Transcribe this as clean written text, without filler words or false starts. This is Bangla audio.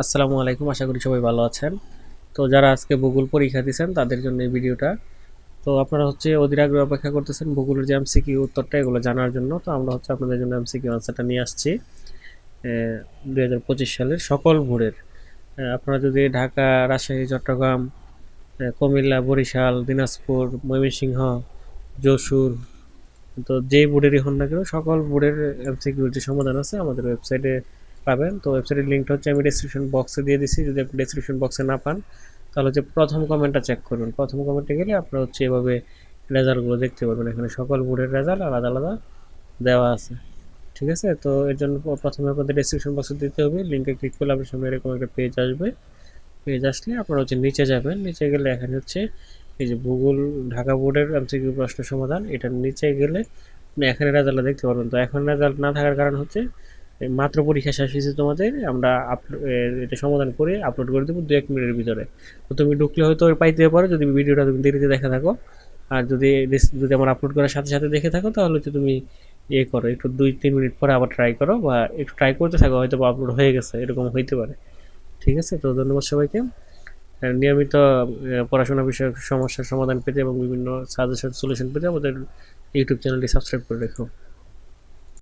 আসসালামু আলাইকুম, আশা করি সবাই ভালো আছেন। তো যারা আজকে ভূগোল পরীক্ষা দিচ্ছেন তাদের জন্য এই ভিডিওটা। তো আপনারা অধীর আগ্রহে অপেক্ষা করতেছেন ভূগোলের যে এমসিকিউ উত্তরটা এগুলো জানার জন্য। তো আমরা আপনাদের জন্য এমসিকিউ আনসারটা নিয়ে আসছি 2025 সালের সকল বোর্ডের। আপনারা যদি ঢাকা, রাজশাহী, চট্টগ্রাম, কুমিল্লা, বরিশাল, দিনাজপুর, ময়মনসিংহ, যশোর, তো যেই বোর্ডেরই হন না কেন সকল বোর্ডের এমসিকিউর যে সমাধান আছে আমাদের ওয়েবসাইটে পাবেন। তো ওয়েবসাইটের লিঙ্কটা হচ্ছে আমি ডেসক্রিপশন বক্সে দিয়ে দিচ্ছি। যদি আপনি ডেসক্রিপশন বক্সে না পান তাহলে হচ্ছে প্রথম কমেন্টটা চেক করবেন। প্রথম কমেন্টে গেলে আপনারা এভাবে রেজাল্টগুলো দেখতে পারবেন। এখানে সকল বোর্ডের রেজাল্ট আলাদা আলাদা দেওয়া আছে। ঠিক আছে? তো এর জন্য প্রথমে আপনাদের ডেসক্রিপশন বক্সে দিতে হবে। লিঙ্কে ক্লিক করলে আপনার সামনে এরকম একটা পেজ আসবে। পেজ আসলে আপনারা নিচে যাবেন। নিচে গেলে এখানে এই যে ভূগোল ঢাকা বোর্ডের এমসিকিউ প্রশ্ন সমাধান, এটার নিচে গেলে আপনি এখানে রেজাল্টটা দেখতে পারবেন। তো এখন রেজাল্ট না থাকার কারণ হচ্ছে মাত্র পরীক্ষা শেষ হয়েছে তোমাদের, আমরা এটা সমাধান করে আপলোড করে দেবো 2-1 মিনিটের ভিতরে। তো তুমি ঢুকলে হয়তো পাইতে পারো যদি ভিডিওটা তুমি দেরিতে দেখে থাকো। আর যদি আমার আপলোড করার সাথে সাথে দেখে থাকো তাহলে হচ্ছে তুমি করো, একটু 2-3 মিনিট পরে আবার ট্রাই করো বা একটু ট্রাই করতে থাকো, হয়তো আপলোড হয়ে গেছে, এরকম হইতে পারে। ঠিক আছে? তো ধন্যবাদ সবাইকে। নিয়মিত পড়াশোনা বিষয়ক সমস্যার সমাধান পেতে এবং বিভিন্ন সাজেশন সলিউশন পেতে আমাদের ইউটিউব চ্যানেলটি সাবস্ক্রাইব করে রেখো।